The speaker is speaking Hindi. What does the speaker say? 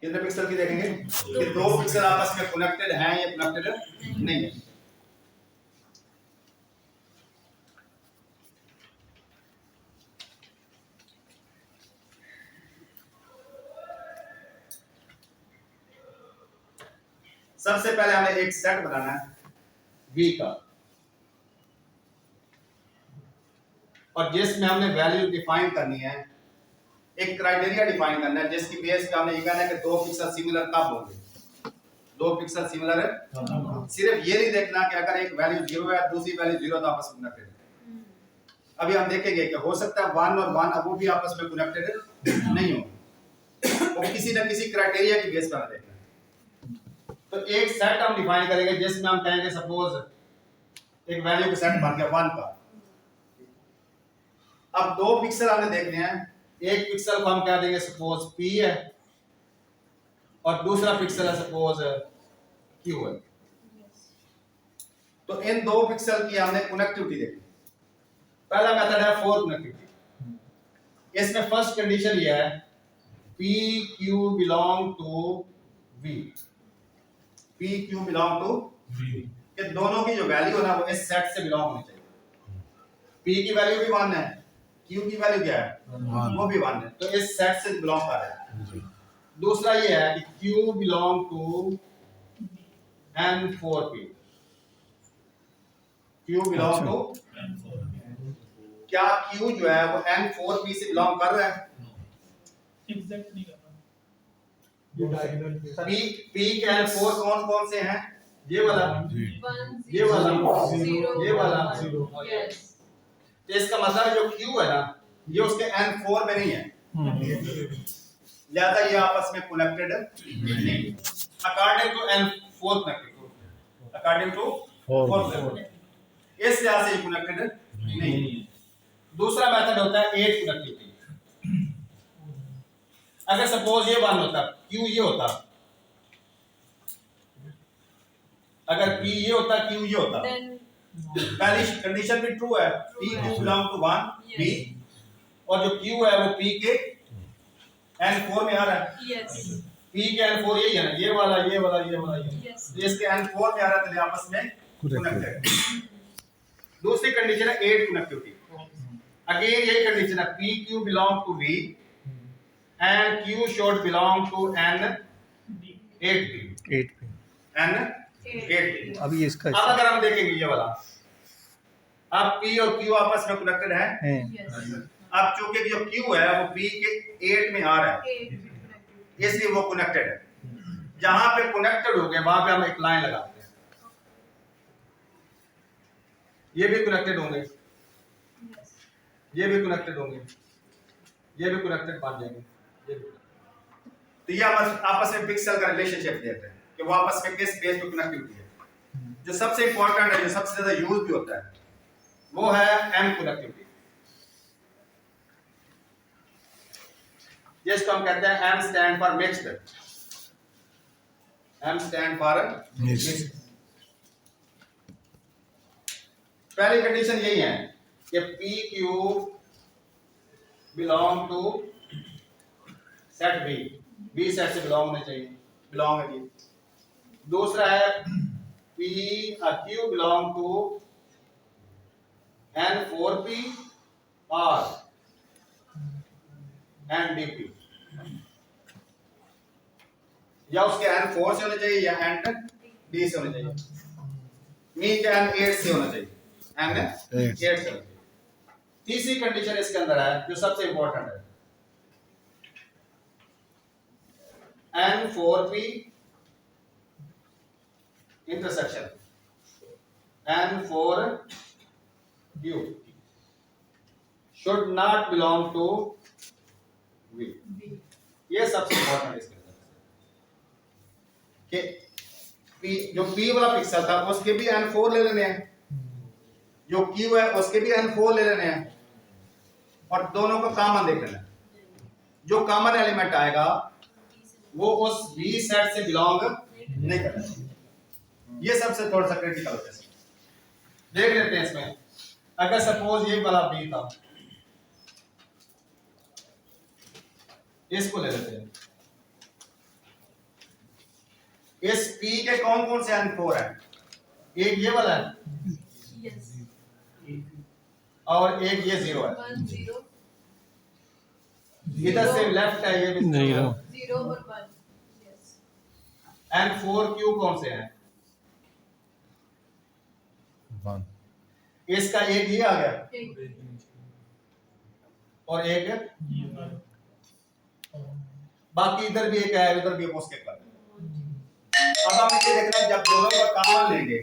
कितने पिक्सल की देखेंगे कि दो पिक्सल आपस में कनेक्टेड हैं या कनेक्टेड नहीं है। सबसे पहले हमें एक सेट बनाना है V का, और जिसमें हमने वैल्यू डिफाइन करनी है, एक क्राइटेरिया डिफाइन करना है जिसकी बेस पे हमने ये कहना है कि दो पिक्सल सिमिलर कब होंगे, दो पिक्सल सिमिलर है। सिर्फ ये नहीं देखना कि अगर एक वैल्यू 0 है दूसरी वैल्यू 0 तो आपस में कनेक्टेड है। अभी हम देखेंगे कि हो सकता है 1 और 1 अब वो भी आपस में कनेक्टेड नहीं हो, वो किसी न किसी क्राइटेरिया की बेस पर हमें देखना है। तो एक सेट हम डिफाइन करेंगे जिसमें हम कहेंगे सपोज एक वैल्यू का सेट बन गया 1 का। अब दो पिक्सल हमने देखने हैं, एक पिक्सल को हम क्या देंगे सपोज P है और दूसरा पिक्सल है सपोज Q है। तो इन दो पिक्सल की हमने कनेक्टिविटी देखी। पहला मेथड है फोर कनेक्टिविटी। इसमें फर्स्ट कंडीशन ये है P Q belong to V, P Q belong to V, कि दोनों की जो वैल्यू है ना वो इस सेट से बिलोंग होनी चाहिए। P की वैल्यू भी 1 है, Q की वैल्यू क्या है वो भी 1 है, तो इस सेट से बिलोंग कर रहा है। दूसरा ये है कि Q belong to N4P, Q belong to, क्या Q जो है वो N4P से बिलोंग कर रहा है? एग्जैक्ट नहीं कर रहा। P के N4 कौन कौन से हैं? ये वाला, ये वाला, ये वाला, तो इसका मतलब जो Q है ना ये उसके N4 में नहीं है, लिहाजा ये आपस में कनेक्टेड नहीं। According to N4 connected, according to 4 connected, इस लिहाज से कनेक्टेड नहीं। दूसरा मेथड होता है 8 कनेक्टिविटी। अगर सपोज ये 1 होता, Q ये होता, अगर P ये होता, Q ये होता, पहली कंडीशन भी ट्रू है, P Q belong to 1 P, और जो Q है वो P के N4 में आ रहा है। P के N4 यही है ना, ये वाला, ये वाला, ये वाला, ये इसके N4 में आ रहा है, तो आपस में कनेक्टेड। दूसरी कंडीशन है 8 कनेक्टिविटी। अगेन यही कंडीशन है, P Q belong to V and Q should belong to N8P, N8P। अभी इसका अब अगर हम देखेंगे ये वाला, अब P और Q आपस में कनेक्टेड है। अब चूंकि जो Q है वो P के 8 में आ रहा है, इसलिए वो कनेक्टेड है। जहां पे कनेक्टेड हो गए वहां पे हम एक लाइन लगाते हैं, ये भी कनेक्टेड होंगे, ये भी कनेक्टेड होंगे, ये भी कनेक्टेड बन जाएंगे, ये भी। तो ये आपस में पिक्सल का रिलेशनशिप देते हैं कि वो आपस में किस बेस पे कनेक्टिविटी है। जो सबसे इंपॉर्टेंट है, जो सबसे ज्यादा यूज भी होता है, वो है M कनेक्टिविटी, जिसको हम कहते हैं M stand for mixed, M stand for mixed. पहली कंडीशन यही है कि P Q belong to set B set से बिलोंग होने चाहिए, बिलोंग है जी। दूसरा है P Q belong to N4P और NDP, या उसके N4 से होने चाहिए या ND से होने चाहिए, मीन के N8 से होना चाहिए, N8 से होना चाहिए। तीसरी कंडीशन इसके अंदर है जो सबसे इंपॉर्टेंट है, N4P intersection N4Q should not belong to V। ये सबसे इंपॉर्टेंट है इसके अंदर कि P, जो P वाला पिक्सल था उसके भी N4 ले लेने हैं, जो Q है उसके भी N4 ले लेने हैं, और दोनों को कॉमन देख लेना है। जो कॉमन एलिमेंट आएगा वो उस B सेट से बिलोंग नहीं करता। ये सबसे थोड़ा सा क्रिटिकल होता है, देख लेते हैं इसमें। अगर सपोज ये वाला B था, इसको ले लेते हैं, इस P के कौन कौन से N4 है? एक ये वाला है यस और एक ये 0 है। 1 0 इधर से लेफ्ट है ये भी 0 है। 0 और 1 यस N4Q कौन से हैं? 1 इसका एक ये आ गया एक और एक ये वाला। बाकी इधर भी एक है, उधर भी उसके कर। अब हम ये देखना है जब दोनों का कॉमन लेंगे